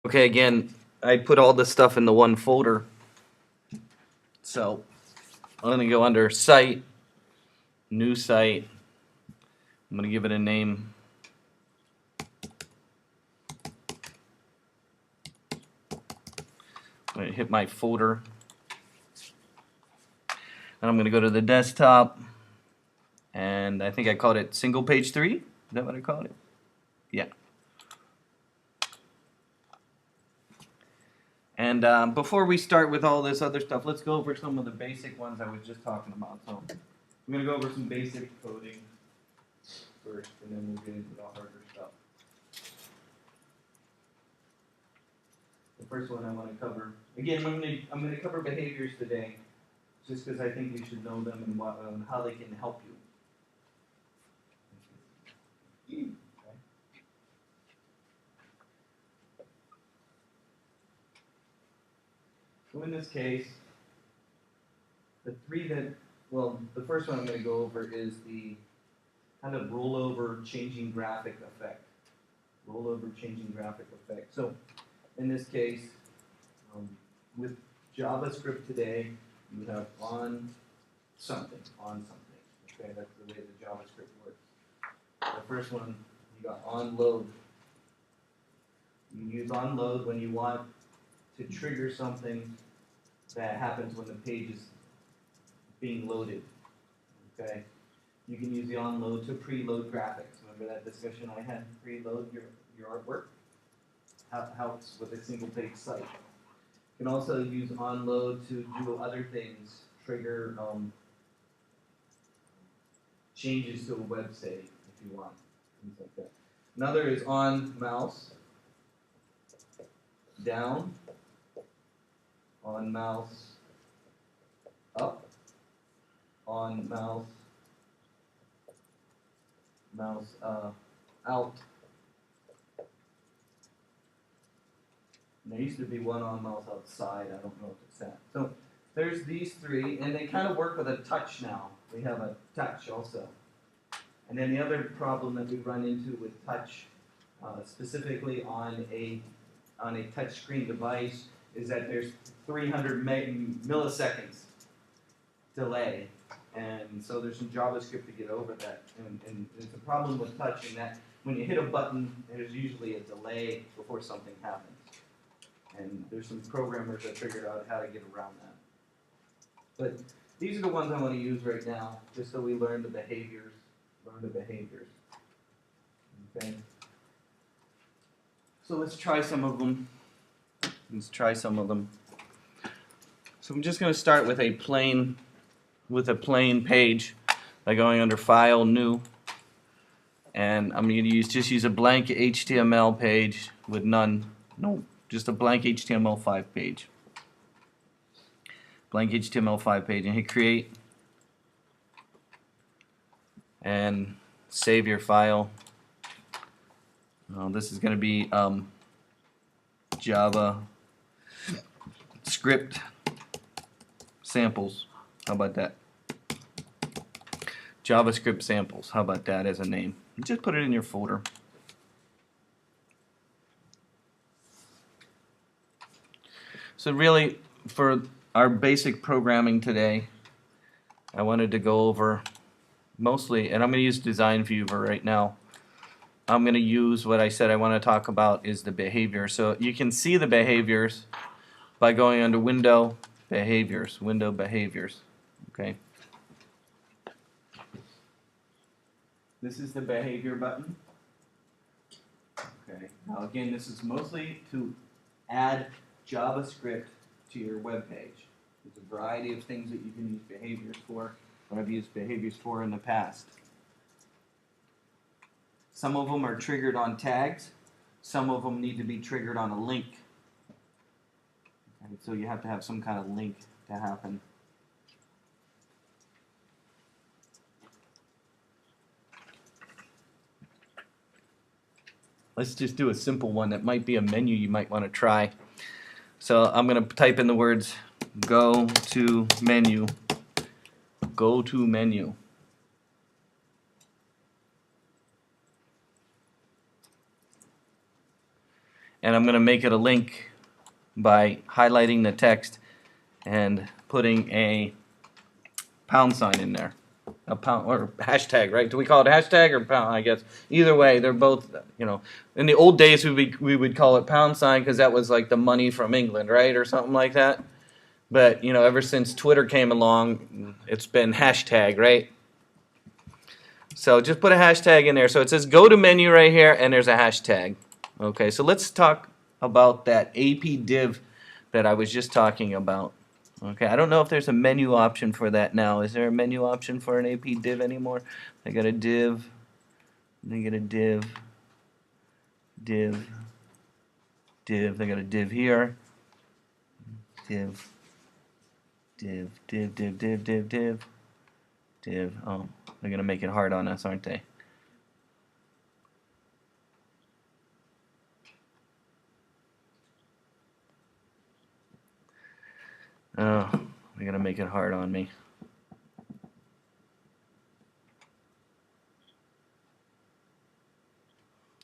Okay, again, I put all this stuff in the one folder. So I'm going to go under Site, New Site. I'm going to give it a name. I'm going to hit my folder. And I'm going to go to the desktop. And I think I called it Single Page 3. Is that what I called it? Yeah. And before we start with all this other stuff, let's go over some of the basic ones I was just talking about. So I'm going to go over some basic coding first, and then we'll get into the harder stuff. The first one I want to cover, again, I'm going to cover behaviors today, just because I think you should know them and how they can help you. Okay. So in this case, the first one I'm going to go over is the kind of rollover changing graphic effect. Rollover changing graphic effect. So in this case, with JavaScript today, you have on something. Okay, that's the way the JavaScript works. The first one, you got OnLoad. You use OnLoad when you want to trigger something that happens when the page is being loaded. Okay, you can use the OnLoad to preload graphics. Remember that discussion I had? Preload your artwork. Helps with a single page site. You can also use OnLoad to do other things, trigger changes to a website if you want, things like that. Another is on mouse, down, on mouse, up, on mouse, out. And there used to be one on mouse outside. I don't know if it's that. So there's these three, and they kind of work with a touch now. We have a touch also. And then the other problem that we run into with touch, specifically on a touch screen device, is that there's 300 milliseconds delay. And so there's some JavaScript to get over that. And there's a problem with touch in that when you hit a button, there's usually a delay before something happens. And there's some programmers that figured out how to get around that. But these are the ones I want to use right now, just so we learn the behaviors. Okay. So let's try some of them. So I'm just going to start with a plain page by going under File, New, and I'm going to just use a blank HTML page with just a blank HTML5 page. Blank HTML5 page, and hit Create, and save your file. This is going to be Java script samples. How about that? JavaScript samples. How about that as a name? Just put it in your folder. So really, for our basic programming today, I wanted to go over mostly, and I'm going to use Design Viewer right now. I'm going to use what I said I want to talk about is the behavior. So you can see the behaviors by going under Window, Behaviors. Okay. This is the behavior button. Okay. Now again, this is mostly to add JavaScript to your web page. There's a variety of things that you can use behaviors for, or I've used behaviors for in the past. Some of them are triggered on tags. Some of them need to be triggered on a link. Okay, so you have to have some kind of link to happen. Let's just do a simple one that might be a menu you might want to try. So I'm going to type in the words go to menu. Go to menu. and I'm going to make it a link by highlighting the text and putting a pound sign in there. A pound or hashtag, right? Do we call it hashtag or pound? I guess either way, they're both. In the old days we would call it pound sign because that was like the money from England, right, or something like that. But ever since Twitter came along, it's been hashtag, right? So just put a hashtag in there. So it says go to menu right here, and there's a hashtag. Okay, so let's talk about that AP div that I was just talking about. Okay, I don't know if there's a menu option for that now. Is there a menu option for an AP div anymore? I got a div, I got a div, div, div, I got a div here, div, div, div, div, div, div, div, div. Oh, they're gonna make it hard on us, aren't they? Oh, they're gonna make it hard on me.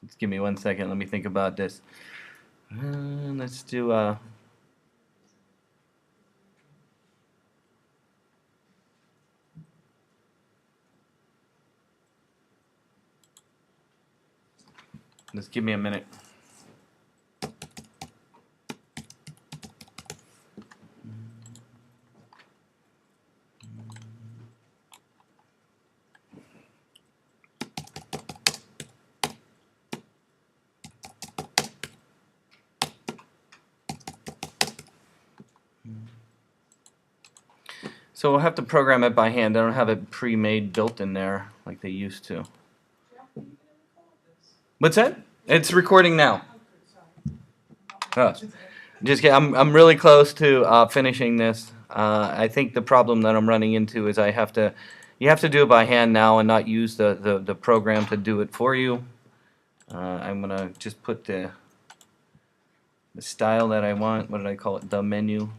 Just give me 1 second. Let me think about this. Let's do just give me a minute. So we'll have to program it by hand. I don't have it pre-made built in there like they used to. What's that? It's recording now. Oh, just kidding. I'm really close to finishing this. I think the problem that I'm running into is you have to do it by hand now and not use the program to do it for you. I'm gonna just put the style that I want. What did I call it? The menu.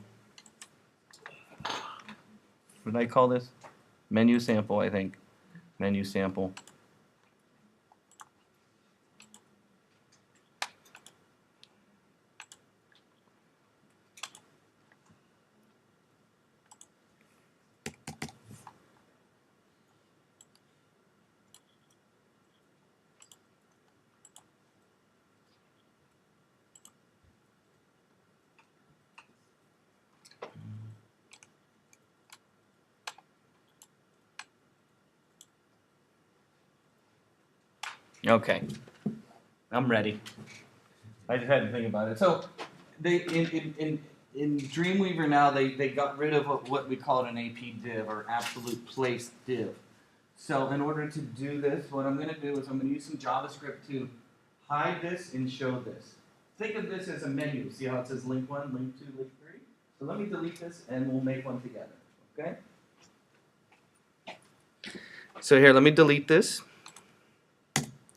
What did I call this? Menu sample, I think. Menu sample. Okay, I'm ready. I just had to think about it. So, they in Dreamweaver now they got rid of what we call an AP div or absolute place div. So in order to do this, what I'm going to do is I'm going to use some JavaScript to hide this and show this. Think of this as a menu. See how it says link 1, link 2, link 3? So let me delete this and we'll make one together. Okay? So here, let me delete this.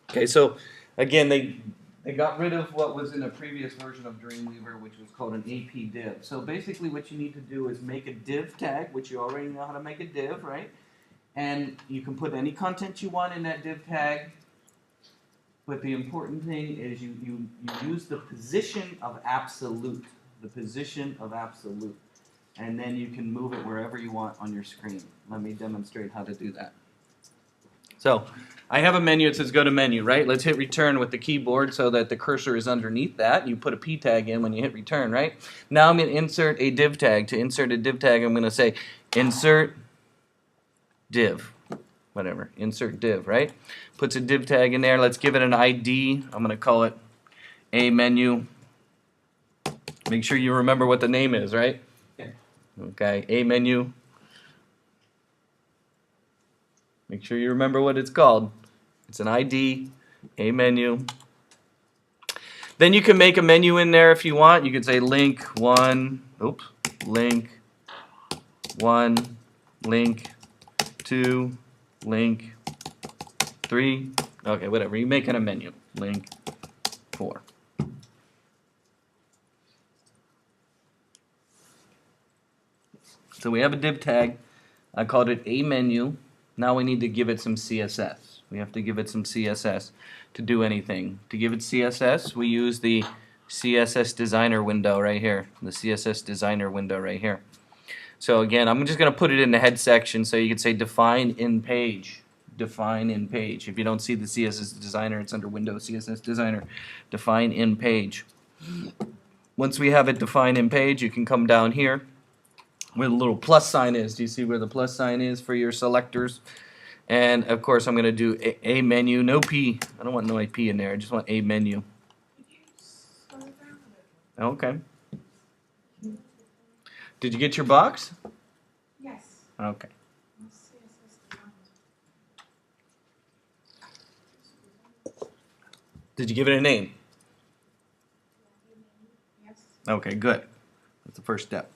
Okay, so again, they got rid of what was in a previous version of Dreamweaver, which was called an AP div. So basically what you need to do is make a div tag, which you already know how to make a div, right? And you can put any content you want in that div tag. But the important thing is you use the position of absolute. The position of absolute. And then you can move it wherever you want on your screen. Let me demonstrate how to do that. So I have a menu. It says go to menu, right? Let's hit return with the keyboard so that the cursor is underneath that. You put a P tag in when you hit return, right? Now I'm going to insert a div tag. To insert a div tag, I'm going to say insert div. Whatever. Insert div, right? Puts a div tag in there. Let's give it an ID. I'm going to call it a menu. Make sure you remember what the name is, right? Okay, a menu. Make sure you remember what it's called. It's an ID, a menu. Then you can make a menu in there if you want. You can say link 1, link 1, link 2, link 3. Okay, whatever. You're making a menu. Link 4. So we have a div tag. I called it a menu. Now we need to give it some CSS. We have to give it some CSS to do anything. To give it CSS, we use the CSS Designer window right here. The CSS Designer window right here. So again, I'm just going to put it in the head section so you can say define in page. Define in page. If you don't see the CSS Designer, it's under Windows CSS Designer. Define in page. Once we have it defined in page, you can come down here where the little plus sign is. Do you see where the plus sign is for your selectors? And of course, I'm going to do a menu, no P. I don't want no P in there. I just want a menu. Okay. Did you get your box? Yes. Okay. Did you give it a name? Yes. Okay, good. That's the first step.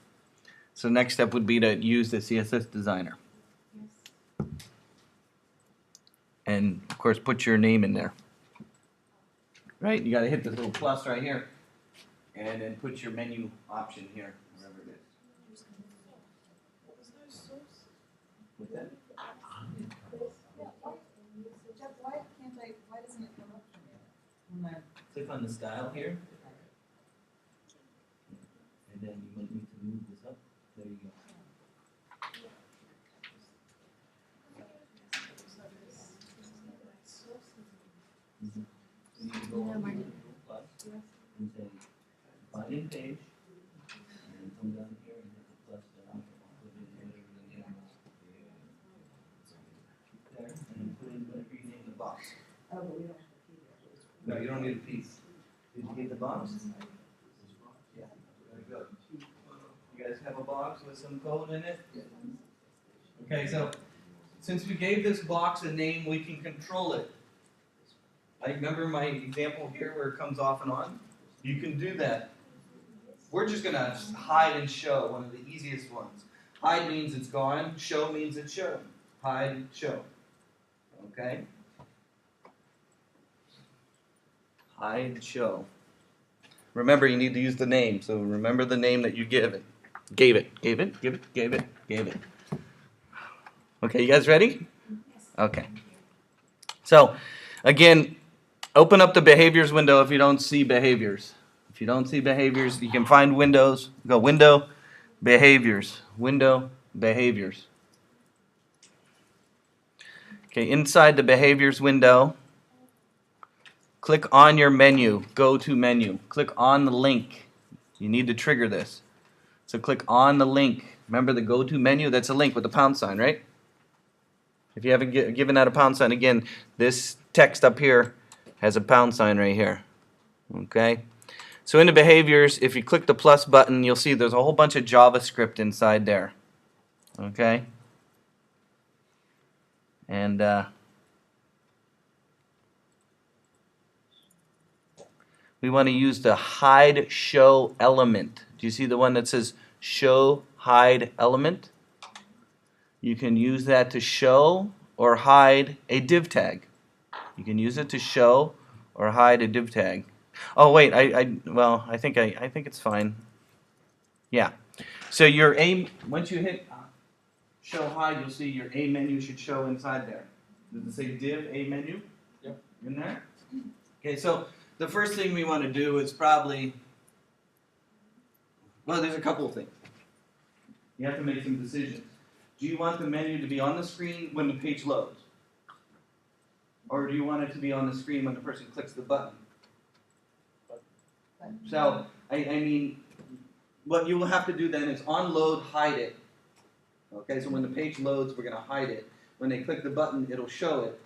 So the next step would be to use the CSS Designer. Yes. And of course, put your name in there. Right? You got to hit this little plus right here. And then put your menu option here, wherever it is. What's that? Why doesn't it come up for me? Click on the style here. And then you might need to move this up. There you go. Mm-hmm. You need to go on the plus and say define in page. And then come down here and hit the plus down. Put in whatever the name is. There. And then put in whatever you name the box. Oh, but we don't have a key. No, you don't need a piece. Did you get the box? Yeah, very good. You guys have a box with some code in it? Okay, so since we gave this box a name, we can control it. Like, remember my example here where it comes off and on? You can do that. We're just going to hide and show, one of the easiest ones. Hide means it's gone. Show means it's shown. Hide, show. Okay? Hide, show. Remember, you need to use the name. So remember the name that you give it. Gave it. Okay, you guys ready? Okay. So, again, open up the behaviors window if you don't see behaviors. If you don't see behaviors, you can find windows. Go window, behaviors. Window, behaviors. Okay, inside the behaviors window, click on your menu, go to menu. Click on the link. You need to trigger this. So click on the link. Remember the go to menu? That's a link with a pound sign, right? If you haven't given that a pound sign, again, this text up here has a pound sign right here. Okay? So in the behaviors, if you click the plus button, you'll see there's a whole bunch of JavaScript inside there. Okay? And we want to use the hide show element. Do you see the one that says show hide element? You can use that to show or hide a div tag. You can use it to show or hide a div tag. Oh wait, I think it's fine. Yeah. So your once you hit show hide, you'll see your A menu should show inside there. Does it say div A menu? Yep. In there? Okay, so the first thing we want to do is probably, well, there's a couple of things. You have to make some decisions. Do you want the menu to be on the screen when the page loads? Or do you want it to be on the screen when the person clicks the button? So, I mean, what you will have to do then is OnLoad, hide it. Okay, so when the page loads, we're going to hide it. When they click the button, it'll show it.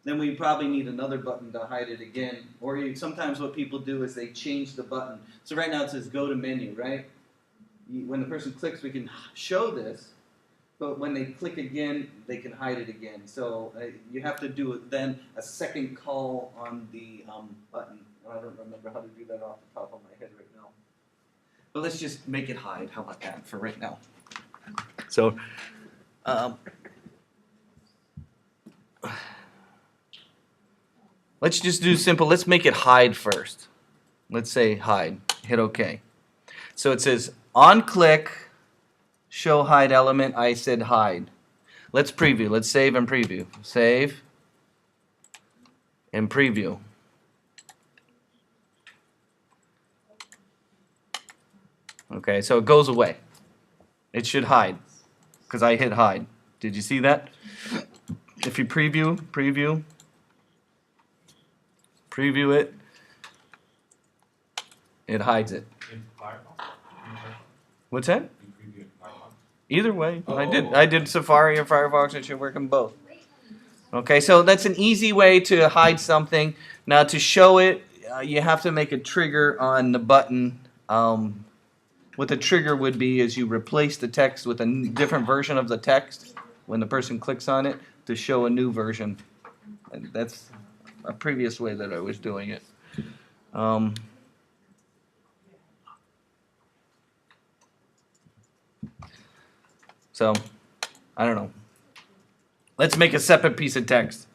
Then we probably need another button to hide it again. Or sometimes what people do is they change the button. So right now it says go to menu, right? When the person clicks, we can show this. But when they click again, they can hide it again. So you have to do it then a second call on the button. I don't remember how to do that off the top of my head right now. But let's just make it hide. How about that for right now? So, let's just do simple. Let's make it hide first. Let's say hide. Hit OK. So it says on click, show hide element. I said hide. Let's preview. Let's save and preview. Save and preview. Okay, so it goes away. It should hide, because I hit hide. Did you see that? If you preview it, it hides it. What's that? Either way, I did Safari or Firefox. It should work in both. Okay, so that's an easy way to hide something. Now to show it, you have to make a trigger on the button. What the trigger would be is you replace the text with a different version of the text when the person clicks on it to show a new version. And that's a previous way that I was doing it. So, I don't know. Let's make a separate piece of text.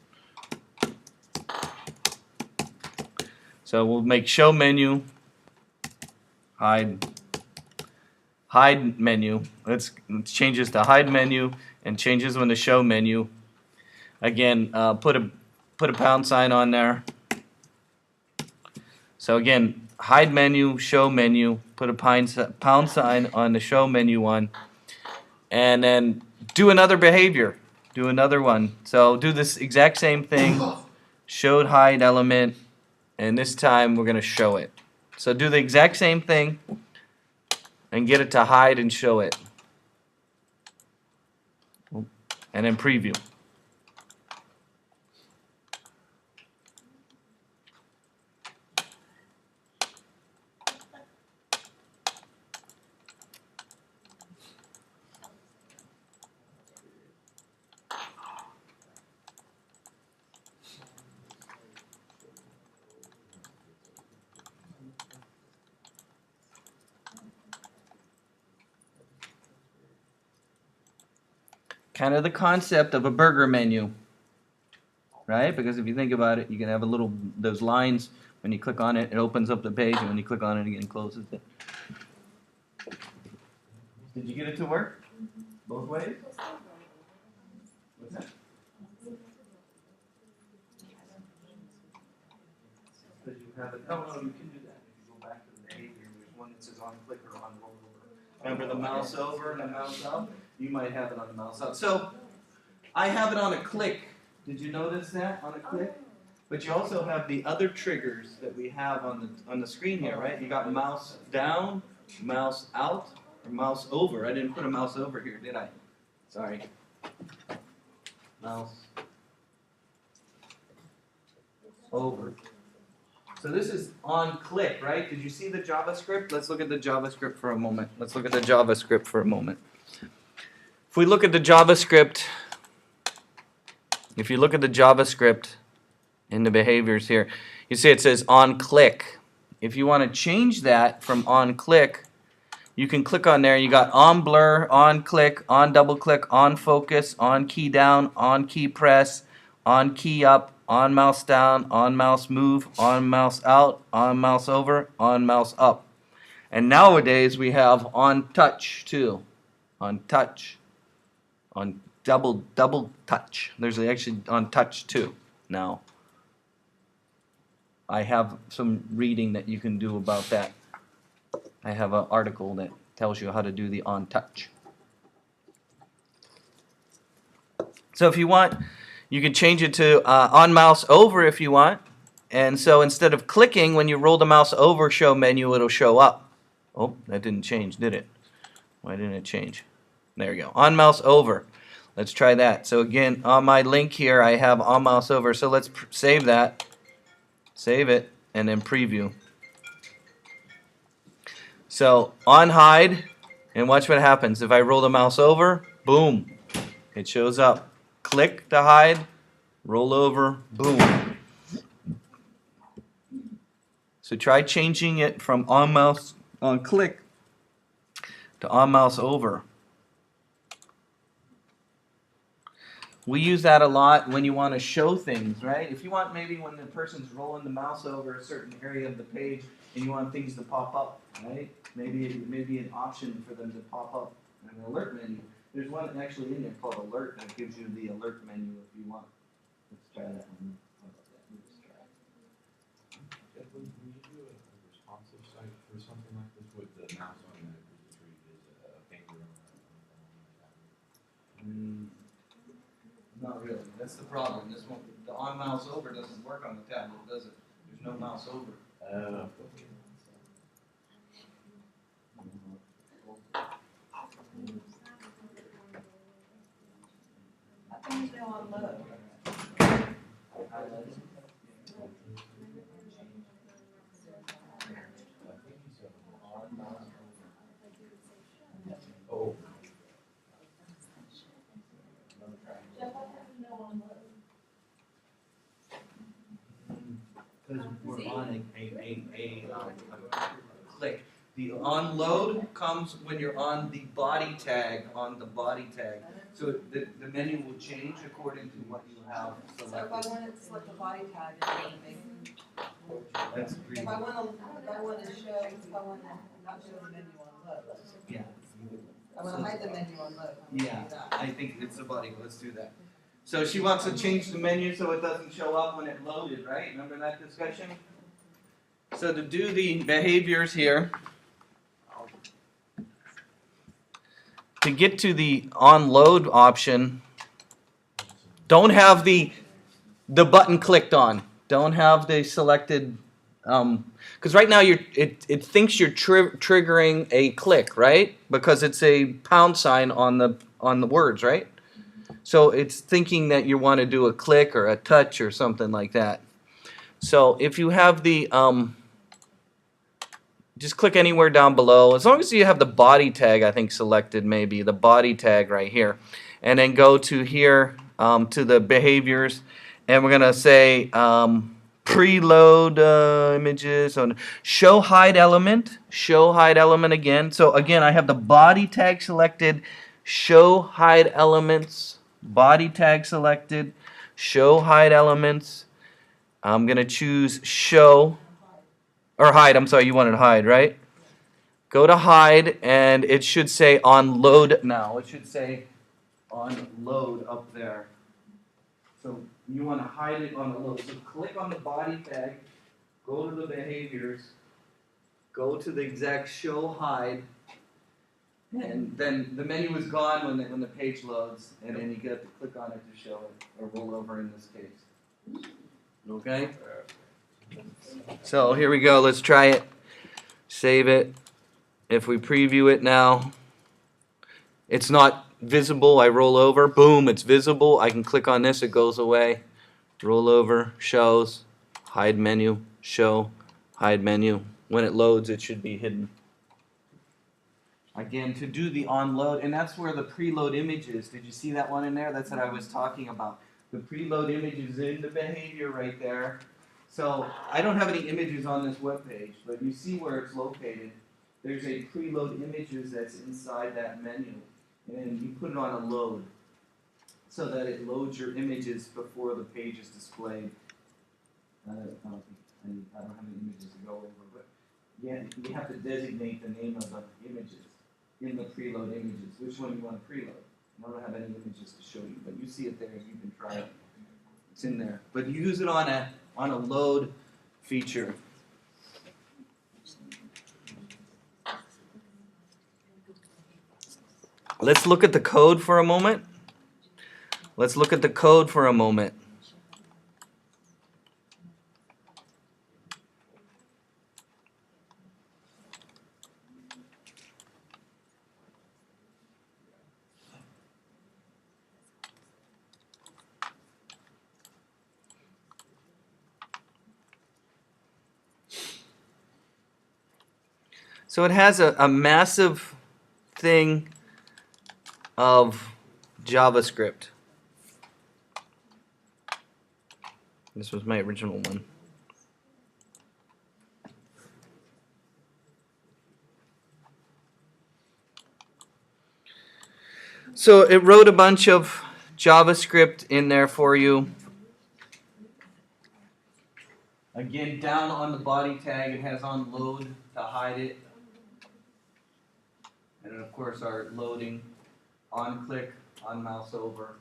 So we'll make show menu, hide menu. Let's change this to hide menu and change this one to show menu. Again, put a pound sign on there. So again, hide menu, show menu, put a pound sign on the show menu one, and then do another behavior. Do another one. So do this exact same thing, showed hide element, and this time we're going to show it. So do the exact same thing and get it to hide and show it. And then preview. Kind of the concept of a burger menu, right? Because if you think about it, you can have those lines. When you click on it, it opens up the page, and when you click on it again, it closes it. Did you get it to work? Both ways? What's that? Because you have it. Oh no, you can do that. If you go back to the behavior, there's one that says on click or on roll over. Remember the mouse over and the mouse up? You might have it on the mouse up. So I have it on a click. Did you notice that on a click? But you also have the other triggers that we have on the screen here, right? You got mouse down, mouse out, or mouse over. I didn't put a mouse over here, did I? Sorry. Mouse over. So this is on click, right? Did you see the JavaScript? Let's look at the JavaScript for a moment. If we look at the JavaScript, if you look at the JavaScript in the behaviors here, you see it says on click. If you want to change that from on click, you can click on there. You got on blur, on click, on double click, on focus, on key down, on key press, on key up, on mouse down, on mouse move, on mouse out, on mouse over, on mouse up. And nowadays we have on touch too. On touch. On double touch. There's actually on touch too now. I have some reading that you can do about that. I have an article that tells you how to do the on touch. So if you want, you can change it to on mouse over if you want. And so instead of clicking, when you roll the mouse over show menu, it'll show up. Oh, that didn't change, did it? Why didn't it change? There we go. On mouse over. Let's try that. So again, on my link here, I have on mouse over. So let's save that. Save it, and then preview. So on hide, and watch what happens. If I roll the mouse over, boom, it shows up. Click to hide, roll over, boom. So try changing it from on mouse on click to on mouse over. We use that a lot when you want to show things, right? If you want maybe when the person's rolling the mouse over a certain area of the page and you want things to pop up, right? Maybe an option for them to pop up in an alert menu. There's one actually in there called alert that gives you the alert menu if you want. Let's try that one. How about that? Let's try it. When you do a responsive site for something like this with the mouse on the That's the problem. This one, the on mouse over doesn't work on the tablet, does it? There's no mouse over. How come there's no OnLoad? Oh. Jeff, how come there's no OnLoad? Because we're on a click. The onload comes when you're on the body tag, So the menu will change according to what you have So if selected. I wanted to select the body tag, it doesn't make, That's if I want to show, if I want to not show the menu OnLoad, yeah. I want to hide the menu OnLoad, how do Yeah, I do that? I think it's the body. Let's do that. So she wants to change the menu so it doesn't show up when it loaded, right? Remember that discussion? So to do the behaviors here, to get to the OnLoad option, don't have the button clicked on. Don't have the selected, because right now it thinks you're triggering a click, right? Because it's a pound sign on the words, right? So it's thinking that you want to do a click or a touch or something like that. So if you have the, just click anywhere down below. As long as you have the body tag, I think, selected, maybe, the body tag right here. And then go to here, to the behaviors. And we're going to say preload images. On show hide element. Show hide element again. So again, I have the body tag selected. Show hide elements. Body tag selected, show hide elements. I'm going to choose show, or hide, I'm sorry, you wanted to hide, right? Go to hide, and it should say OnLoad now. It should say OnLoad up there. So you want to hide it on the load. So click on the body tag, go to the behaviors, go to the exact show hide, and then the menu is gone when the page loads, and then you get to click on it to show it, or roll over in this case. Okay? So here we go, let's try it. Save it. If we preview it now, it's not visible. I roll over, boom, it's visible. I can click on this, it goes away. Roll over, shows, hide menu, show, hide menu. When it loads, it should be hidden. Again, to do the OnLoad, and that's where the preload image is. Did you see that one in there? That's what I was talking about. The preload image is in the behavior right there. So I don't have any images on this web page, but you see where it's located. There's a preload images that's inside that menu, and you put it on a load so that it loads your images before the page is displayed. I don't have any images to go over, but yeah, you have to designate the name of the images in the preload images, which one you want to preload. I don't have any images to show you, but you see it there, you can try it. It's in there. But you use it on a load feature. Let's look at the code for a moment. So it has a massive thing of JavaScript. This was my original one. So it wrote a bunch of JavaScript in there for you. Again, down on the body tag, it has OnLoad to hide it. And then, of course, our loading, on-click, on-mouse over.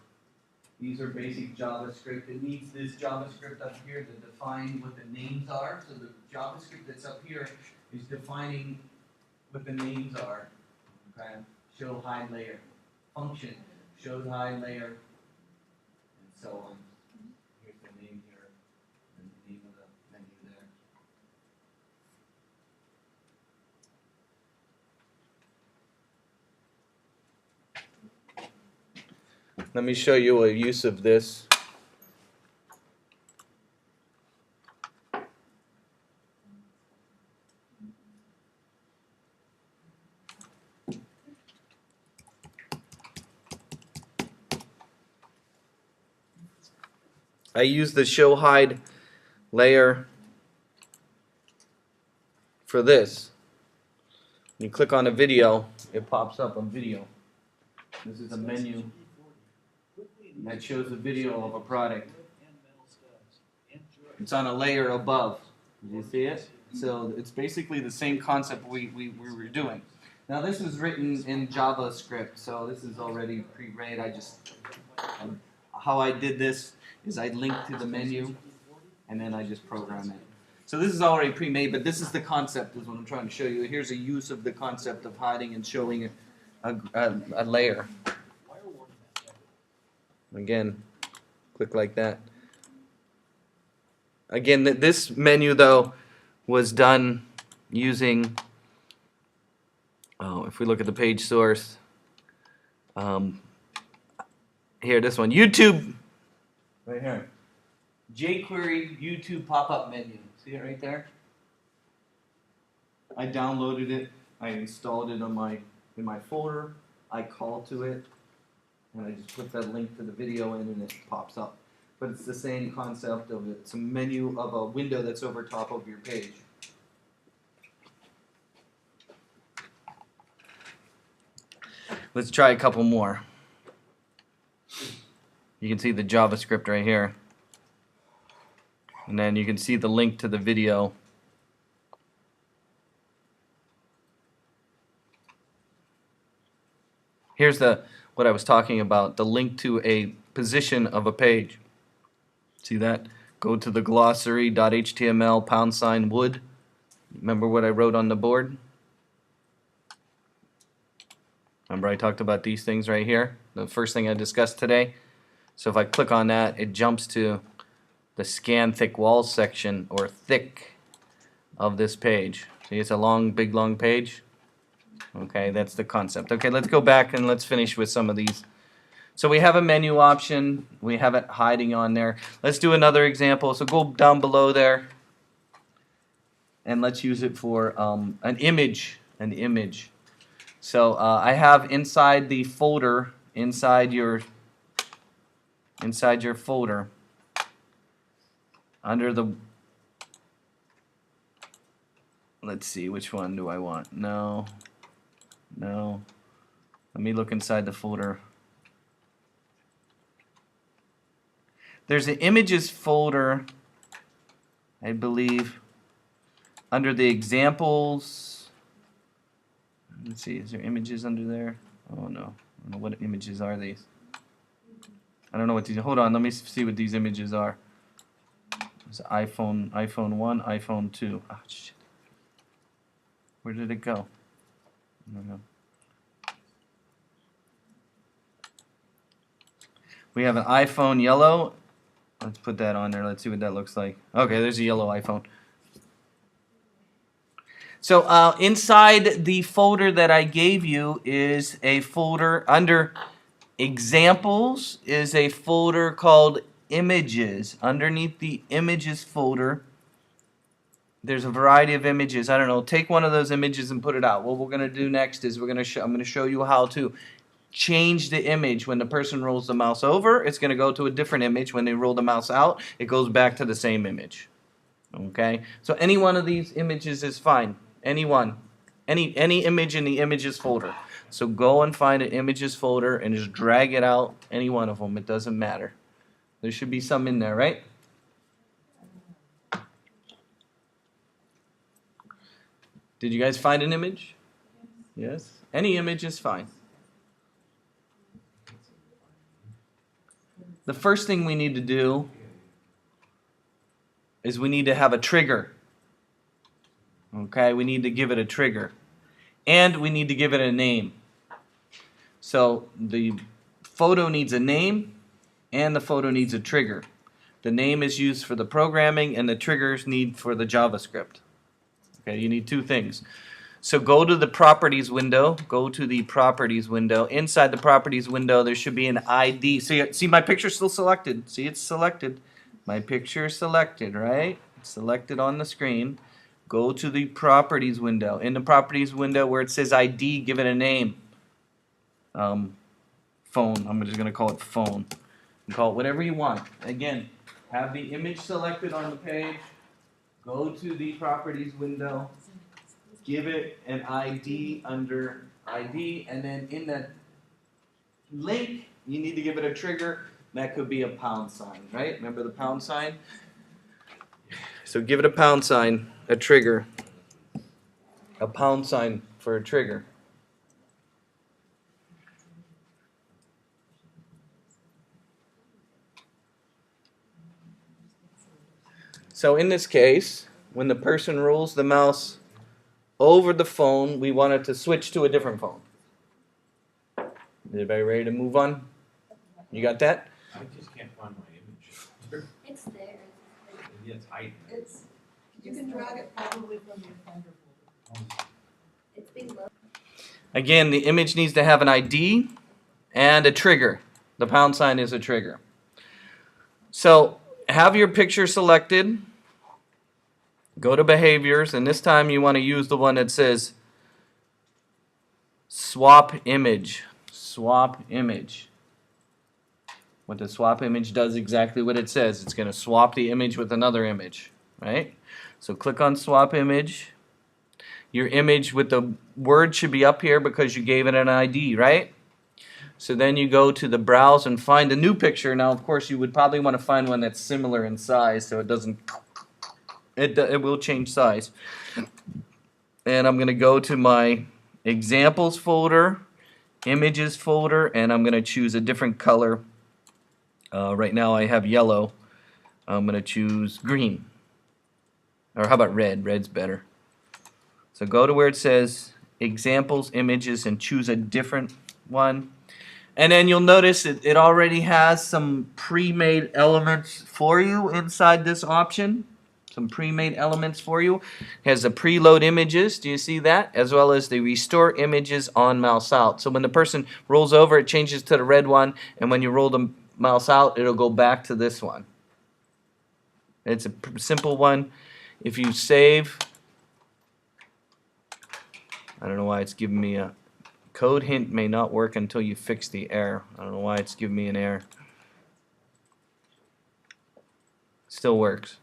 These are basic JavaScript. It needs this JavaScript up here to define what the names are. So the JavaScript that's up here is defining what the names are. Okay? Show hide layer. Function shows hide layer. And so on. Here's the name here, and the name of the menu there. Let me show you a use of this. I use the show hide layer for this. You click on a video, it pops up on video. This is a menu that shows a video of a product. It's on a layer above. Do you see it? So it's basically the same concept we were doing. Now this is written in JavaScript, so this is already pre-made. How I did this is I link to the menu, and then I just program it. So this is already pre-made, but this is the concept, is what I'm trying to show you. Here's a use of the concept of hiding and showing a layer. Again, click like that. Again, this menu, though, was done using, if we look at the page source, here, this one, YouTube, right here. jQuery YouTube pop-up menu. See it right there? I downloaded it. I installed it in my folder. I called to it, and I just put that link to the video in, and it pops up. But it's the same concept of it. It's a menu of a window that's over top of your page. Let's try a couple more. You can see the JavaScript right here. And then you can see the link to the video. Here's what I was talking about, the link to a position of a page. See that? Go to the glossary.html #wood. Remember what I wrote on the board? Remember I talked about these things right here? The first thing I discussed today. So if I click on that, it jumps to the scan thick walls section, or thick, of this page. See, it's a long, big, long page. Okay, that's the concept. Okay, let's go back and let's finish with some of these. So we have a menu option. We have it hiding on there. Let's do another example. So go down below there, and let's use it for an image. An image. So I have inside the folder, inside your folder, under the, let's see, which one do I want? No. Let me look inside the folder. There's an images folder, I believe, under the examples. Let's see, is there images under there? Oh no, I don't know what images are these. I don't know what these, hold on, let me see what these images are. It's iPhone 1, iPhone 2. Ah, shit. Where did it go? I don't know. We have an iPhone yellow. Let's put that on there. Let's see what that looks like. Okay, there's a yellow iPhone. So inside the folder that I gave you is a folder under examples, is a folder called images. Underneath the images folder, there's a variety of images. I don't know, take one of those images and put it out. What we're going to do next is I'm going to show you how to change the image. When the person rolls the mouse over, it's going to go to a different image. When they roll the mouse out, it goes back to the same image. Okay? So any one of these images is fine. Any one. Any image in the images folder. So go and find an images folder and just drag it out. Any one of them. It doesn't matter. There should be some in there, right? Did you guys find an image? Yes? Any image is fine. The first thing we need to do is we need to have a trigger. Okay, we need to give it a trigger. And we need to give it a name. So the photo needs a name, and the photo needs a trigger. The name is used for the programming, and the triggers need for the JavaScript. Okay, you need two things. So go to the properties window. Go to the properties window. Inside the properties window, there should be an ID. See my picture still selected. See, it's selected. My picture is selected, right? It's selected on the screen. Go to the properties window. In the properties window where it says ID, give it a name. Phone. I'm just going to call it phone. You can call it whatever you want. Again, have the image selected on the page. Go to the properties window. Give it an ID under ID, and then in that link, you need to give it a trigger. That could be a pound sign, right? Remember the pound sign? So give it a pound sign, a trigger. A pound sign for a trigger. So in this case, when the person rolls the mouse over the phone, we want it to switch to a different phone. Everybody ready to move on? You got that? I just can't find my image. It's there. Yeah, it's hiding. You can drag it probably from your Finder folder. It's being loaded. Again, the image needs to have an ID and a trigger. The pound sign is a trigger. So have your picture selected. Go to behaviors, and this time you want to use the one that says swap image. Swap image. What the swap image does exactly what it says. It's going to swap the image with another image, right? So click on swap image. Your image with the word should be up here because you gave it an ID, right? So then you go to the browse and find a new picture. Now, of course, you would probably want to find one that's similar in size so it doesn't, it will change size. And I'm going to go to my examples folder, images folder, and I'm going to choose a different color. Right now I have yellow. I'm going to choose green. Or how about red? Red's better. So go to where it says examples, images, and choose a different one. And then you'll notice it already has some pre-made elements for you inside this option. Some pre-made elements for you. It has the preload images, do you see that? As well as the restore images on mouse out. So when the person rolls over, it changes to the red one, and when you roll the mouse out, it'll go back to this one. It's a simple one. If you save, I don't know why it's giving me a code hint may not work until you fix the error. I don't know why it's giving me an error. Still works.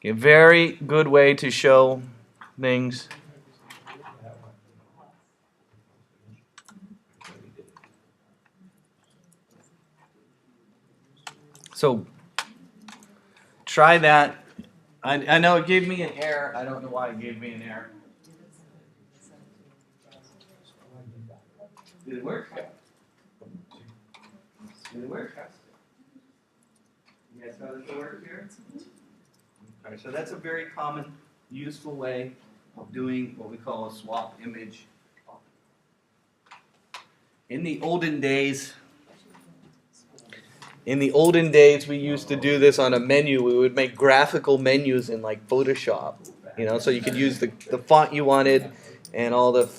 A very good way to show things. So try that. I know it gave me an error. I don't know why it gave me an error. Did it work? Did it work? You guys got it to work here? Okay, so that's a very common, useful way of doing what we call a swap image. In the olden days, we used to do this on a menu. We would make graphical menus in like Photoshop, so you could use the font you wanted and all the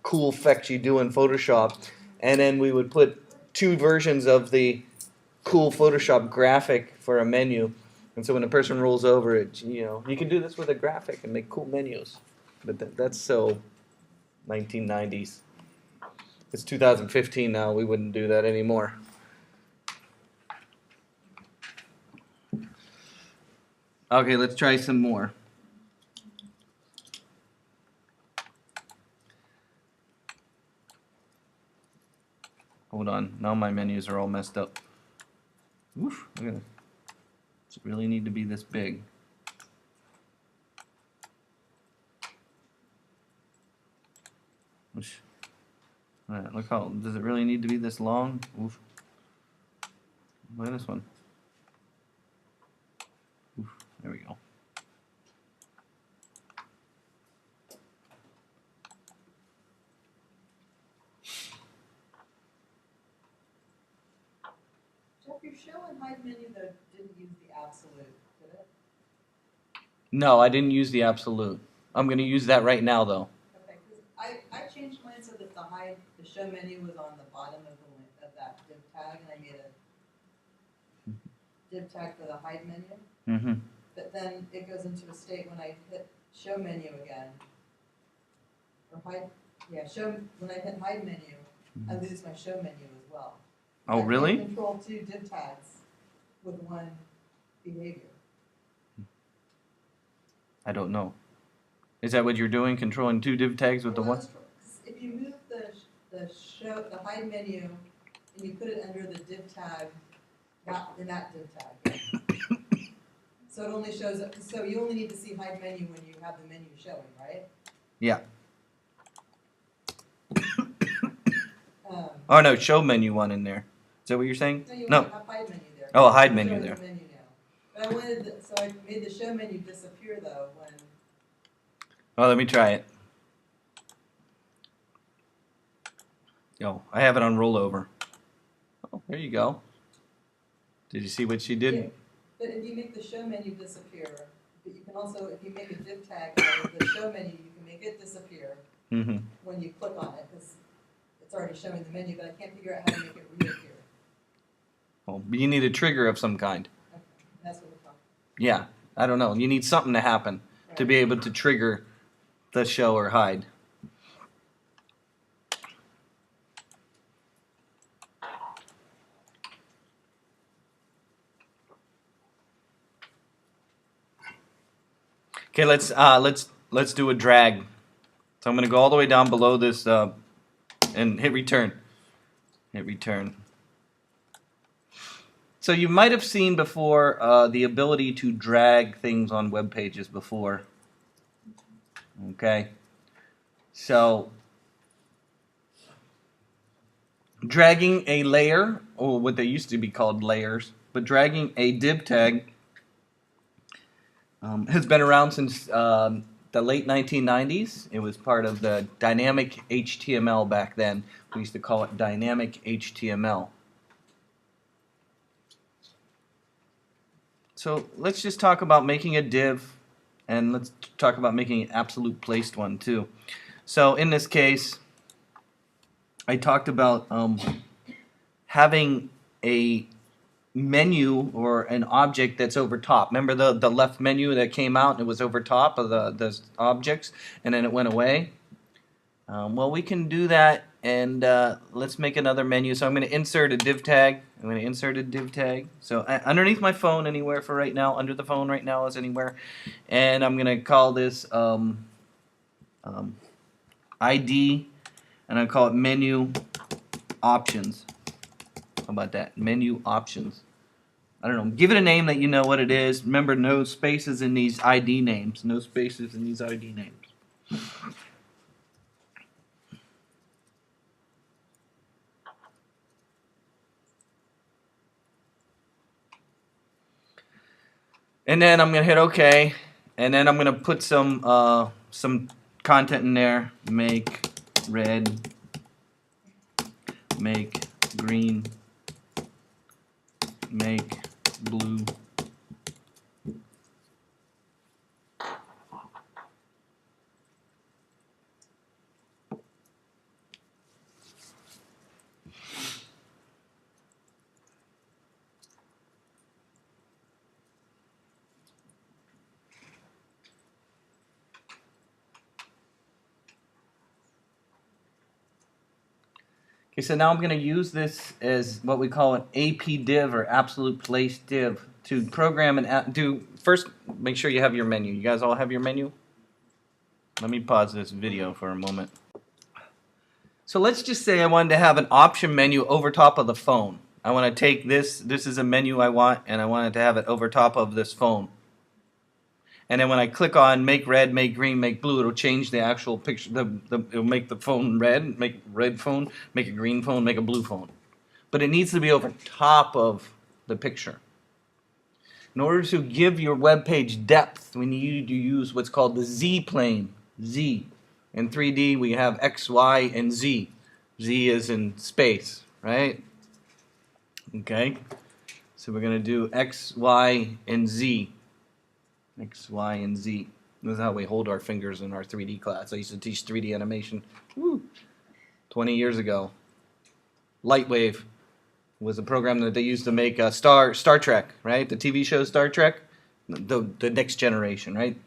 cool effects you do in Photoshop, and then we would put two versions of the cool Photoshop graphic for a menu. And so when a person rolls over it, you can do this with a graphic and make cool menus. But that's so 1990s. It's 2015 now. We wouldn't do that anymore. Okay, let's try some more. Hold on. Now my menus are all messed up. Oof, look at that. Does it really need to be this big? Alright, look how, does it really need to be this long? Oof. Look at this one. Oof, there we go. show and hide menu though didn't use the absolute, did it? No, I didn't use the absolute. I'm going to use that right now, though. Okay, because I changed mine so that the show menu was on the bottom of that div tag, and I made a div tag for the hide menu. Mm-hmm. But then it goes into a state when I hit show menu again, or hide, yeah, when I hit hide menu, I lose my show menu as well. Oh, I can't really? control two div tags with one behavior. I don't know. Is that what you're doing? Controlling two div tags with the one? If you move the hide menu, and you put it under the div tag, in that div tag. So it only shows up, so you only need to see hide menu when you have the menu showing, right? Yeah. Um, Oh, no, show menu one in there. Is that what you're saying? No, you No. want to have hide menu there. Oh, a hide It's menu showing there. the menu now. But I wanted, so I made the show menu disappear though when. Oh, let me try it. Oh, I have it on rollover. Oh, there you go. Did you see what she did? Yeah, but if you make the show menu disappear, but you can also, if you make a div tag out of the show menu, you can make it disappear Mm-hmm. when you click on it, because it's already showing the menu, but I can't figure out how to make it reappear. Oh, but you need a trigger of some kind. Okay, that's what we're talking Yeah, I don't know. You need something to happen about. to be able to trigger the show or hide. Okay, let's do a drag. So I'm going to go all the way down below this and hit return. Hit return. So you might have seen before the ability to drag things on web pages before. Okay. So dragging a layer, or what they used to be called layers, but dragging a div tag has been around since the late 1990s. It was part of the dynamic HTML back then. We used to call it dynamic HTML. So let's just talk about making a div, and let's talk about making an absolute placed one too. So in this case, I talked about having a menu or an object that's over top. Remember the left menu that came out and it was over top of the objects and then it went away? Well, we can do that, and let's make another menu. So I'm going to insert a div tag. I'm going to insert a div tag. So underneath my phone anywhere for right now, under the phone right now is anywhere. And I'm going to call this ID, and I'll call it menu options. How about that? Menu options. I don't know. Give it a name that you know what it is. Remember, no spaces in these ID names. No spaces in these ID names. And then I'm gonna hit OK, and then I'm gonna put some content in there. Make red. Make green. Make blue. Okay, so now I'm going to use this as what we call an AP div or absolute place div to program and do. First, make sure you have your menu. You guys all have your menu? Let me pause this video for a moment. So let's just say I wanted to have an option menu over top of the phone. I want to take this is a menu I want, and I wanted to have it over top of this phone. And then when I click on make red, make green, make blue, it'll change the actual picture. It'll make the phone red, make red phone, make a green phone, make a blue phone. But it needs to be over top of the picture. In order to give your web page depth, we need to use what's called the Z-plane. Z. In 3D, we have X, Y, and Z. Z is in space, right? Okay. So we're going to do X, Y, and Z. X, Y, and Z. This is how we hold our fingers in our 3D class. I used to teach 3D animation 20 years ago. Lightwave was a program that they used to make Star Trek, right? The TV show Star Trek, the Next Generation, right?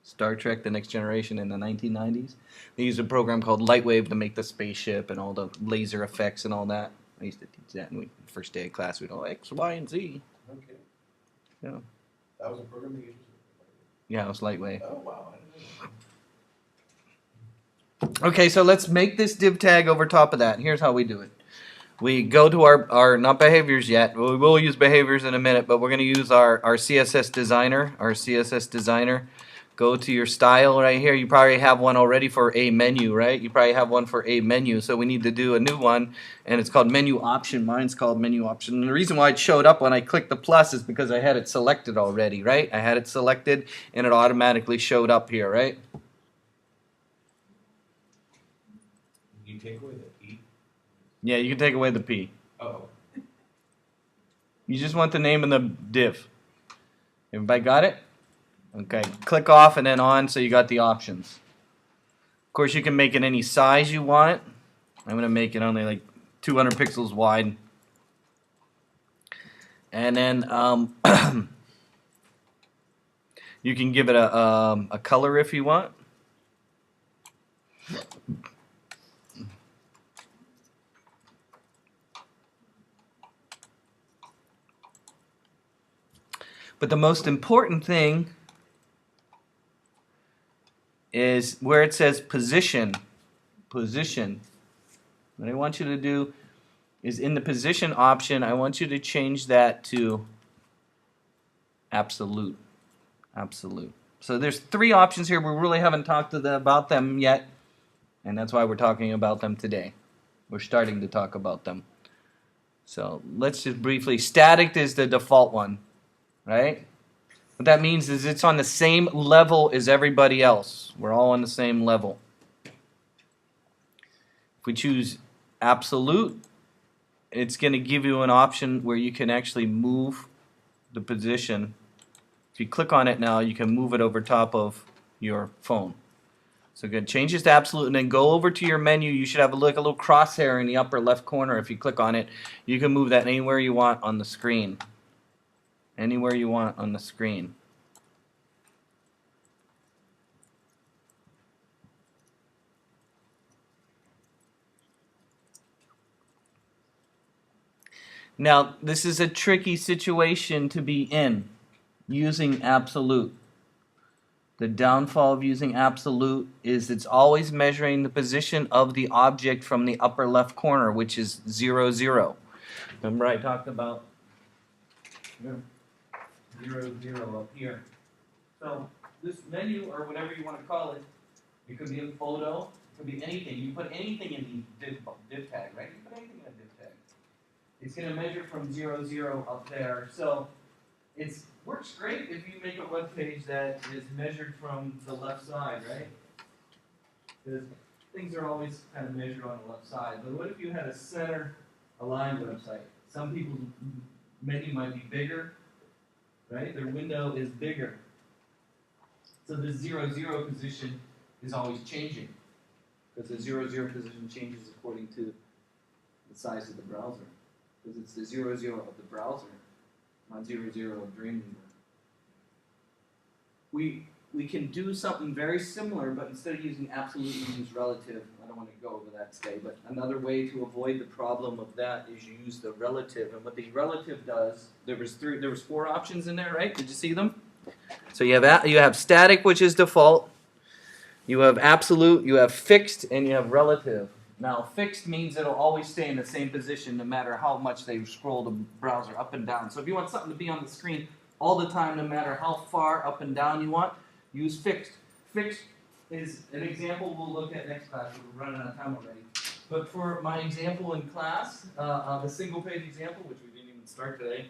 Star Trek, the Next Generation in the 1990s. They used a program called Lightwave to make the spaceship and all the laser effects and all that. I used to teach that, and first day of class we'd all X, Y, and Z. Okay. Yeah, That was a program they used? yeah, it was Lightwave. Oh, wow. I didn't know. Okay, so let's make this div tag over top of that. Here's how we do it. We go to our not behaviors yet. We will use behaviors in a minute, but we're going to use our CSS designer. Our CSS designer. Go to your style right here. You probably have one already for a menu, right? You probably have one for a menu. So we need to do a new one, and it's called menu option. Mine's called menu option. And the reason why it showed up when I clicked the plus is because I had it selected already, right? I had it selected, and it automatically showed up here, right? You take away the P? Yeah, you can take away the P. Oh. You just want the name of the div. Everybody got it? Okay, click off and then on so you got the options. Of course, you can make it any size you want. I'm going to make it only like 200 pixels wide. And then you can give it a color if you want. But the most important thing is where it says position. Position. What I want you to do is in the position option, I want you to change that to absolute. Absolute. So there's 3 options here. We really haven't talked about them yet, and that's why we're talking about them today. We're starting to talk about them. So let's just briefly, static is the default one, right? What that means is it's on the same level as everybody else. We're all on the same level. If we choose absolute, it's going to give you an option where you can actually move the position. If you click on it now, you can move it over top of your phone. So good. Change this to absolute and then go over to your menu. You should have a little crosshair in the upper left corner. If you click on it, you can move that anywhere you want on the screen. Anywhere you want on the screen. Now, this is a tricky situation to be in, using absolute. The downfall of using absolute is it's always measuring the position of the object from the upper left corner, which is 0, 0. Remember I talked about 0, 0 up here. So this menu, or whatever you want to call it, it could be a photo, it could be anything. You put anything in the div tag, right? You put anything in a div tag. It's going to measure from 0, 0 up there. So it works great if you make a web page that is measured from the left side, right? Because things are always kind of measured on the left side. But what if you had a center aligned website? Some people's menu might be bigger, right? Their window is bigger. So the 0, 0 position is always changing. Because the 0, 0 position changes according to the size of the browser. Because it's the 0, 0 of the browser, not 0, 0 of Dreamweaver. We can do something very similar, but instead of using absolute, we use relative. I don't want to go over that today, but another way to avoid the problem of that is you use the relative. And what the relative does, there was 4 options in there, right? Did you see them? So you have static, which is default. You have absolute, you have fixed, and you have relative. Now, fixed means it'll always stay in the same position no matter how much they scroll the browser up and down. So if you want something to be on the screen all the time, no matter how far up and down you want, use fixed. Fixed is an example we'll look at next class. We're running out of time already. But for my example in class, the single page example, which we didn't even start today,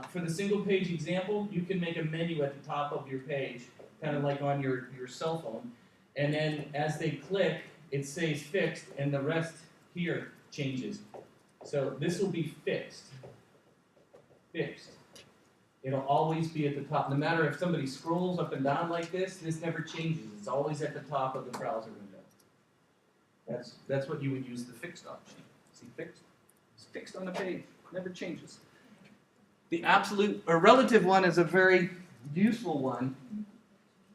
for the single page example, you can make a menu at the top of your page, kind of like on your cell phone. And then as they click, it stays fixed, and the rest here changes. So this will be fixed. fixed. It'll always be at the top. No matter if somebody scrolls up and down like this never changes. It's always at the top of the browser window. That's what you would use the fixed option. See, fixed? It's fixed on the page, never changes. The absolute or relative one is a very useful one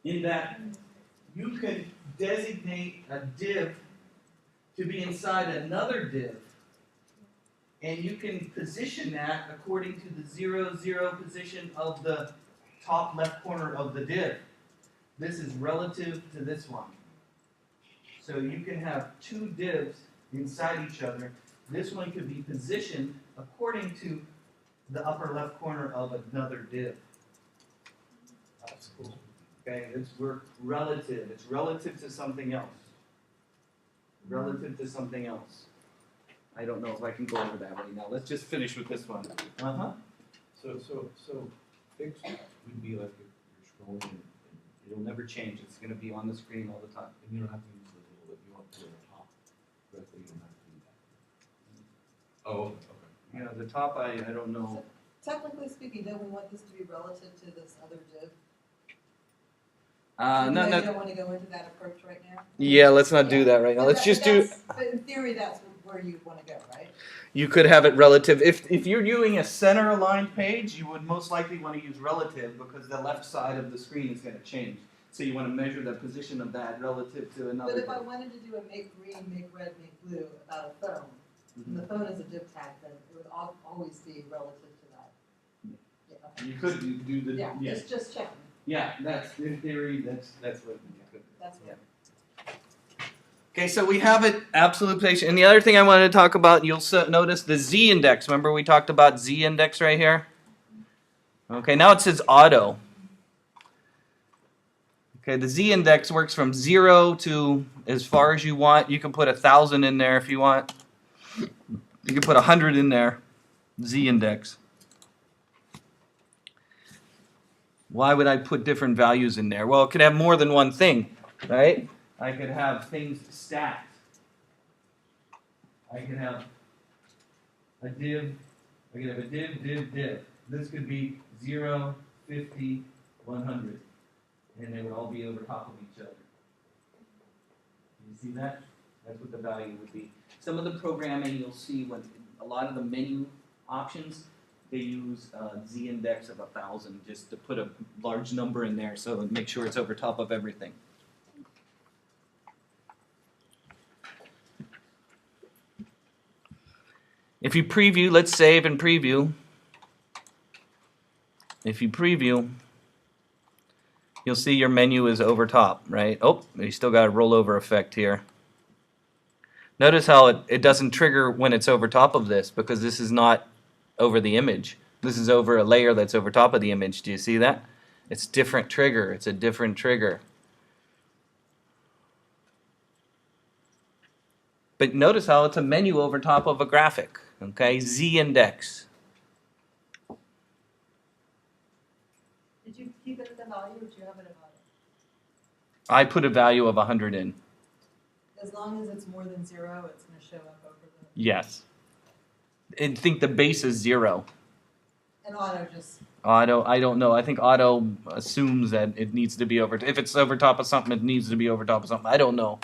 in that you can designate a div to be inside another div. And you can position that according to the 0, 0 position of the top left corner of the div. This is relative to this one. So you can have two divs inside each other. This one could be positioned according to the upper left corner of another div. That's cool. Okay, we're relative. It's relative to something else. Relative to something else. I don't know if I can go over that right now. Let's just finish with this one. So fixed would be like if you're scrolling and It'll never change. It's going to be on the screen all the time. you don't have to use the little, if you want to put it on top directly, you don't have to do that. Oh, okay. You know, the top, I don't know. Technically speaking, don't we want this to be relative to this other div? No, You no. don't want to go into that approach right now? Yeah, let's not do that right now. Let's just do. But in theory, that's where you want to go, right? You could have it relative. If you're doing a center aligned page, you would most likely want to use relative because the left side of the screen is going to change. So you want to measure the position of that relative to another. But if I wanted to do a make green, make red, make blue about a phone, and the phone is a div tag, then it would always be relative to that. Yeah, okay. You could do the Yeah, just checking. Yeah, that's in theory. That's what you could. That's what. Okay, so we have it absolute position. And the other thing I wanted to talk about, you'll notice the Z index. Remember we talked about Z index right here? Okay, now it says auto. Okay, the Z index works from 0 to as far as you want. You can put 1,000 in there if you want. You can put 100 in there. Z index. Why would I put different values in there? Well, it could have more than one thing, right? I could have things stacked. I could have a div. I could have a div. This could be 0, 50, 100. And they would all be over top of each other. You see that? That's what the value would be. Some of the programming you'll see when a lot of the menu options, they use Z index of 1,000 just to put a large number in there so make sure it's over top of everything. If you preview, let's save and preview. If you preview, you'll see your menu is over top, right? Oh, you still got a rollover effect here. Notice how it doesn't trigger when it's over top of this because this is not over the image. This is over a layer that's over top of the image. Do you see that? It's different trigger. It's a different trigger. But notice how it's a menu over top of a graphic. Okay, Z index. Did you keep it at the value or did you have it at auto? I put a value of 100 in. As long as it's more than 0, it's going to show up over the. Yes. I think the base is 0. And auto just. Auto, I don't know. I think auto assumes that it needs to be over. If it's over top of something, it needs to be over top of something. I don't know.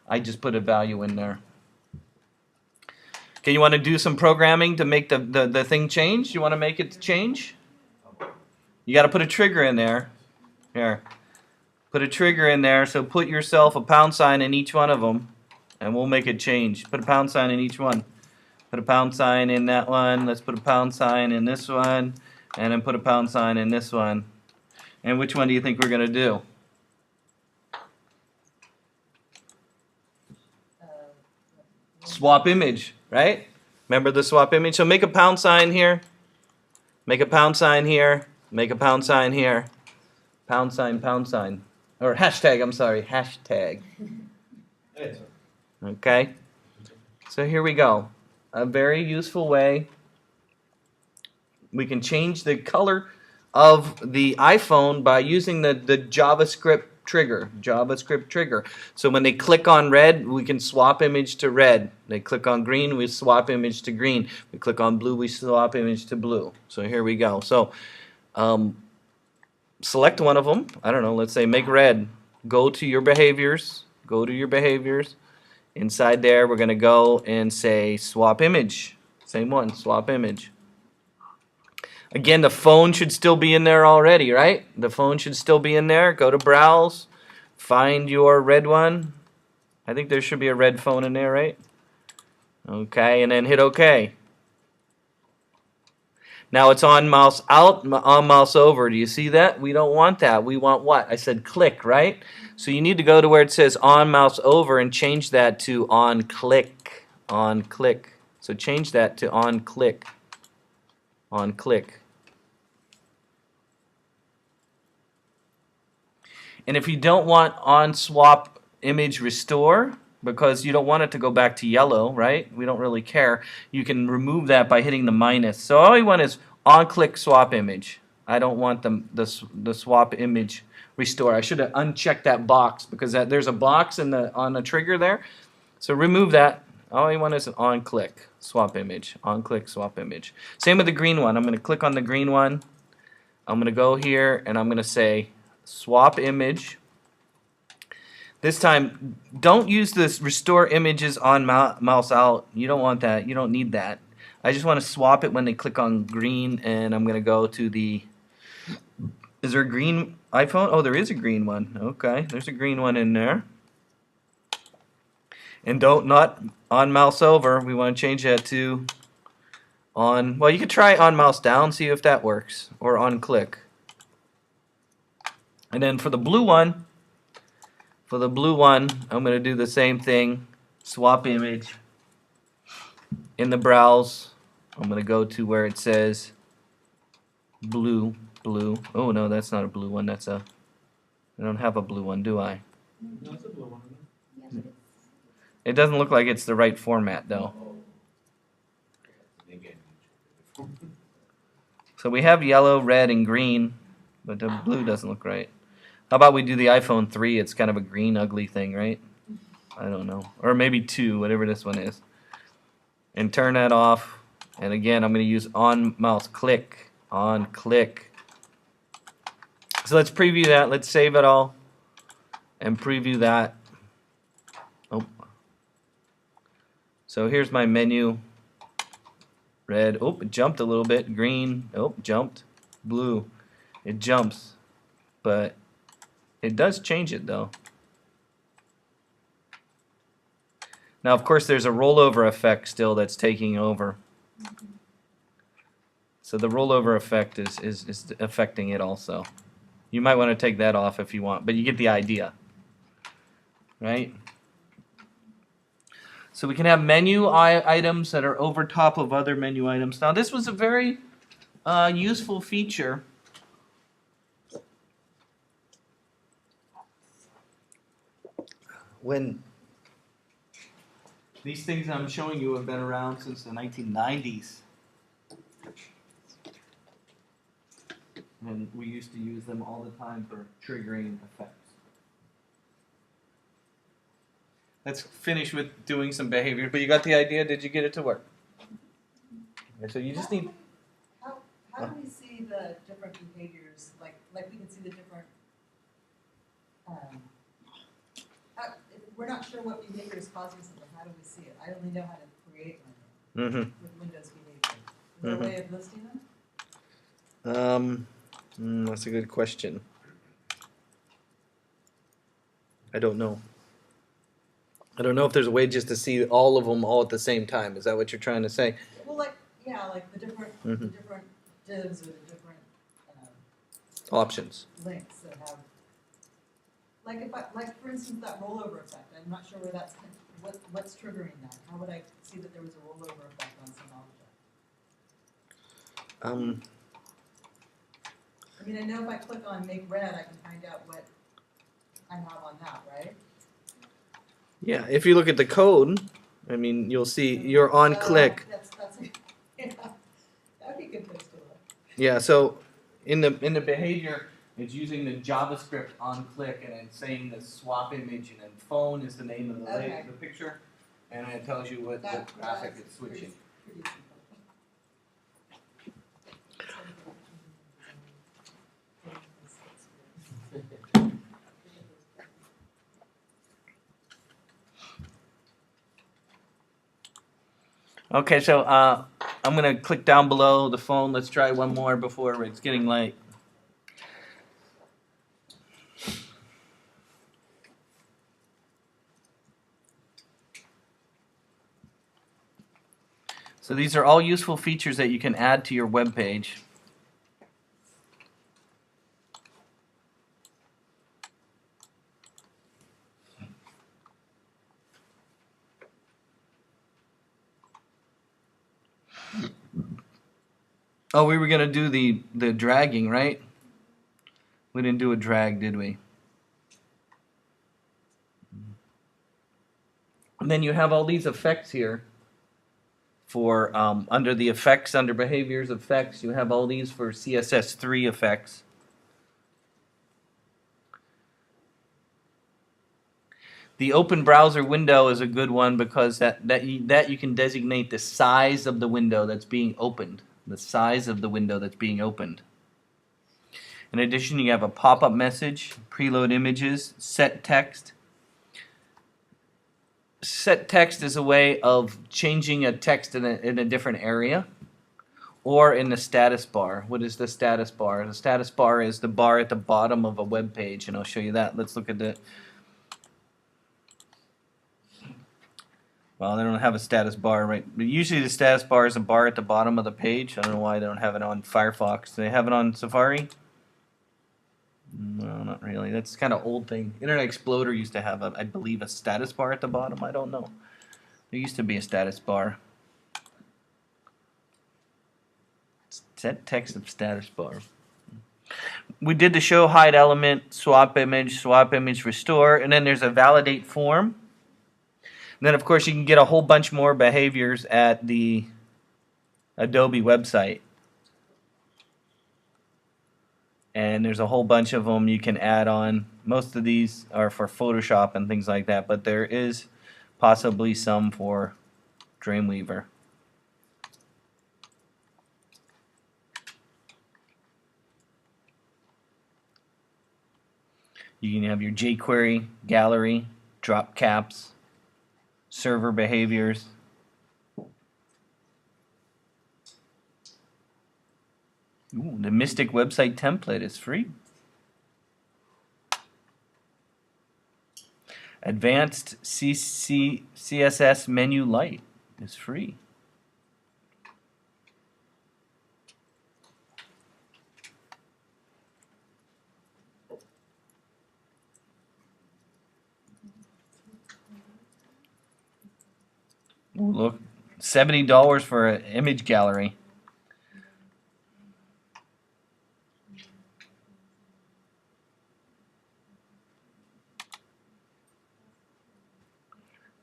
I just put a value in there. Okay, you want to do some programming to make the thing change? You want to make it change? You got to put a trigger in there. Here. Put a trigger in there. So put yourself a pound sign in each one of them, and we'll make it change. Put a pound sign in each one. Put a pound sign in that one. Let's put a pound sign in this one. And then put a pound sign in this one. And which one do you think we're going to do? Swap image, right? Remember the swap image? So make a pound sign here. Make a pound sign here. Make a pound sign here. Pound sign, pound sign. Or hashtag, I'm sorry, hashtag. Okay? So here we go. A very useful way. We can change the color of the iPhone by using the JavaScript trigger, JavaScript trigger. So when they click on red, we can swap image to red. They click on green, we swap image to green. We click on blue, we swap image to blue. So here we go. So select one of them. I don't know, let's say make red. Go to your behaviors. Go to your behaviors. Inside there, we're going to go and say swap image. Same one, swap image. Again, the phone should still be in there already, right? The phone should still be in there. Go to browse. Find your red one. I think there should be a red phone in there, right? Okay, and then hit OK. Now it's on mouse out, on mouse over. Do you see that? We don't want that. We want what? I said click, right? So you need to go to where it says on mouse over and change that to on click. On click. So change that to on click. On click. And if you don't want on swap image restore, because you don't want it to go back to yellow, right? We don't really care. You can remove that by hitting the minus. So all we want is on click swap image. I don't want the swap image restore. I should have unchecked that box because there's a box on the trigger there. So remove that. All you want is an on click swap image. On click swap image. Same with the green one. I'm going to click on the green one. I'm going to go here and I'm going to say swap image. This time, don't use this restore images on mouse out. You don't want that. You don't need that. I just want to swap it when they click on green, and I'm going to go to the... Is there a green iPhone? Oh, there is a green one. Okay, there's a green one in there. And not on mouse over. We want to change that to on... Well, you could try on mouse down, see if that works, or on click. And then for the blue one, I'm going to do the same thing. Swap image. In the browse, I'm going to go to where it says blue. Oh, no, that's not a blue one. I don't have a blue one, do I? No, it's a blue one. It doesn't look like it's the right format, though. Again. So we have yellow, red, and green, but the blue doesn't look right. How about we do the iPhone 3? It's kind of a green, ugly thing, right? I don't know. Or maybe 2, whatever this one is. And turn that off. And again, I'm going to use on mouse click. On click. So let's preview that. Let's save it all. And preview that. Oh. So here's my menu. Red. Oh, it jumped a little bit. Green. Oh, jumped. Blue. It jumps. But it does change it, though. Now, of course, there's a rollover effect still that's taking over. So the rollover effect is affecting it also. You might want to take that off if you want, but you get the idea. Right? So we can have menu items that are over top of other menu items. Now, this was a very useful feature. When these things I'm showing you have been around since the 1990s. And we used to use them all the time for triggering effects. Let's finish with doing some behavior. But you got the idea? Did you get it to work? Okay, so you just need... How do we see the different behaviors? Like we can see the different... we're not sure what behavior is causing something. How do we see it? I only know how to create one with Windows behavior. Is there a way of listing them? That's a good question. I don't know. I don't know if there's a way just to see all of them all at the same time. Is that what you're trying to say? Well, like the different divs or the different Options. links that have. Like for instance that rollover effect. I'm not sure where that's what's triggering that. How would I see that there was a rollover effect on some object? I mean, I know if I click on make red, I can find out what I have on that, right? Yeah, if you look at the code, I mean, you'll see you're on click. That's yeah, that'd be a good place to look. Yeah, so in the behavior, It's using the JavaScript on click and it's saying the swap image and then phone is the name of the, Okay. the picture. And it tells you what That- graphic that's it's switching. pretty simple. Okay, so I'm gonna click down below the phone. Let's try one more before it's getting late. So these are all useful features that you can add to your web page. Oh, we were gonna do the dragging, right? We didn't do a drag, did we? And then you have all these effects here for under the effects, under behaviors effects, you have all these for CSS3 effects. The open browser window is a good one because that you can designate the size of the window that's being opened. The size of the window that's being opened. In addition, you have a pop-up message, preload images, set text. Set text is a way of changing a text in a different area or in the status bar. What is the status bar? The status bar is the bar at the bottom of a web page, and I'll show you that. Let's look at the... Well, they don't have a status bar, right? But usually the status bar is a bar at the bottom of the page. I don't know why they don't have it on Firefox. Do they have it on Safari? No, not really. That's kind of old thing. Internet Explorer used to have, I believe, a status bar at the bottom. I don't know. There used to be a status bar. Set text of status bar. We did the show hide element, swap image, restore, and then there's a validate form. And then, of course, you can get a whole bunch more behaviors at the Adobe website. And there's a whole bunch of them you can add on. Most of these are for Photoshop and things like that, but there is possibly some for Dreamweaver. You can have your jQuery, gallery, drop caps, server behaviors. Ooh, the Mystic website template is free. Advanced CSS menu light is free. Ooh, look, $70 for an image gallery.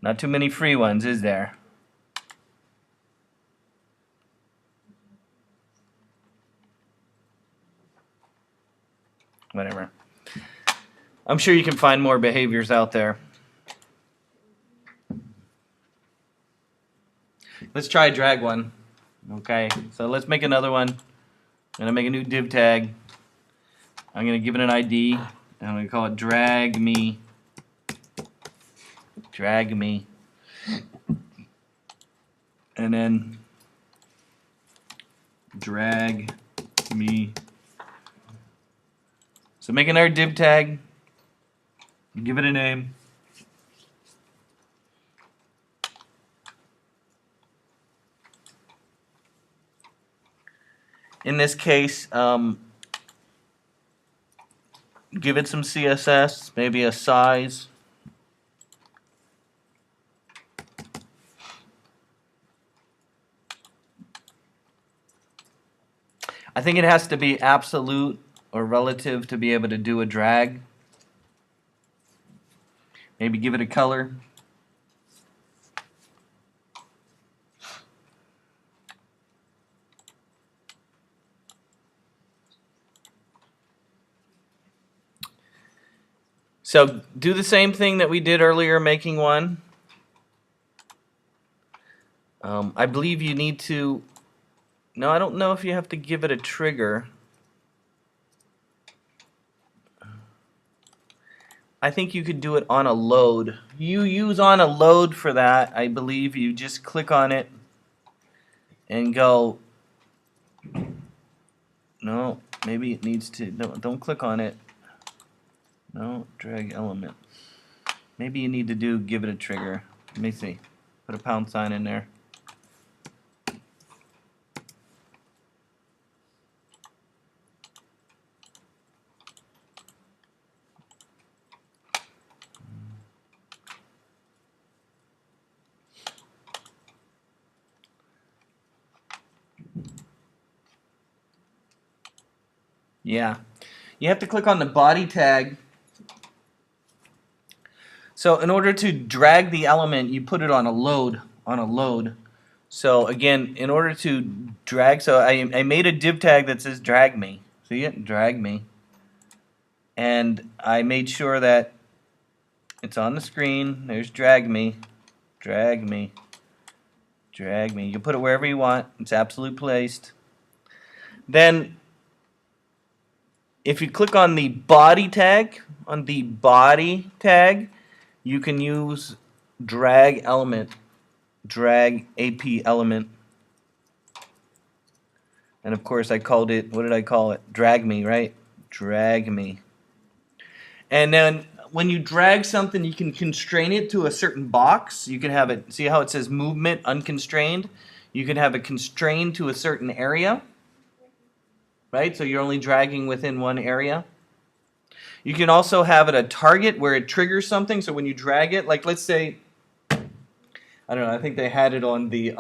Not too many free ones, is there? Whatever. I'm sure you can find more behaviors out there. Let's try drag one. Okay, so let's make another one. I'm gonna make a new div tag. I'm gonna give it an ID. And I'm gonna call it drag me. Drag me. And then drag me. So make another div tag. Give it a name. In this case, give it some CSS, maybe a size. I think it has to be absolute or relative to be able to do a drag. Maybe give it a color. So do the same thing that we did earlier, making one. I believe you need to. No, I don't know if you have to give it a trigger. I think you could do it on a load. You use on a load for that. I believe you just click on it and go. No, maybe it needs to. No, don't click on it. No, drag element. Maybe you need to give it a trigger. Let me see. Put a pound sign in there. Yeah. You have to click on the body tag. So in order to drag the element, you put it on a load. So again, in order to drag, so I made a div tag that says drag me. See it? Drag me. And I made sure that it's on the screen. There's drag me. Drag me. Drag me. You can put it wherever you want. It's absolute placed. Then if you click on the body tag, you can use drag element, drag AP element. And of course I called it, what did I call it? Drag me, right? Drag me. And then when you drag something, you can constrain it to a certain box. You can have it, see how it says movement unconstrained? You can have it constrained to a certain area, right? So you're only dragging within one area. You can also have it a target where it triggers something. So when you drag it, like let's say, I don't know, I think they had it on the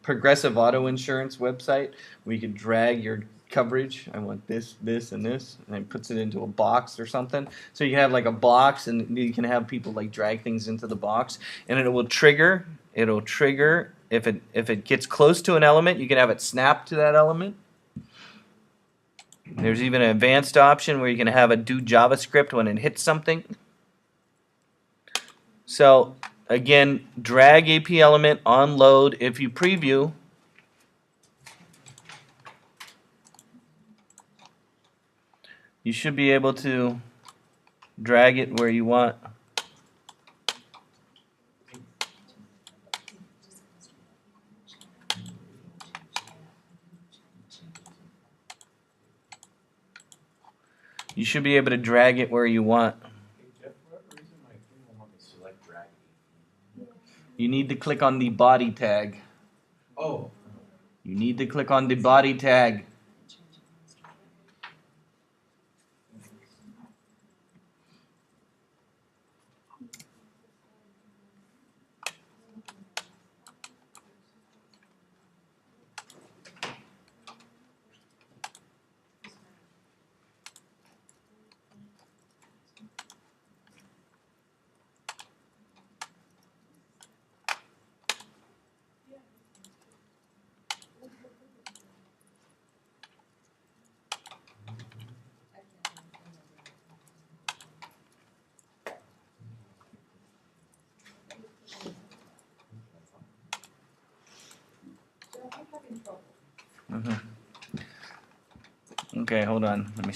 Progressive Auto Insurance website where you could drag your coverage. I want this, this, and this, and it puts it into a box or something. So you have like a box, and you can have people like drag things into the box, and it will trigger. It'll trigger if it gets close to an element. You can have it snap to that element. There's even an advanced option where you can have it do JavaScript when it hits something. So again, drag AP element on load. If you preview, you should be able to drag it where you want. You should be able to drag it where you want. Hey Jeff, for whatever reason my thing will want me to select drag. You need to click on the body tag. Oh. You need to click on the body tag. Okay, hold on. Let me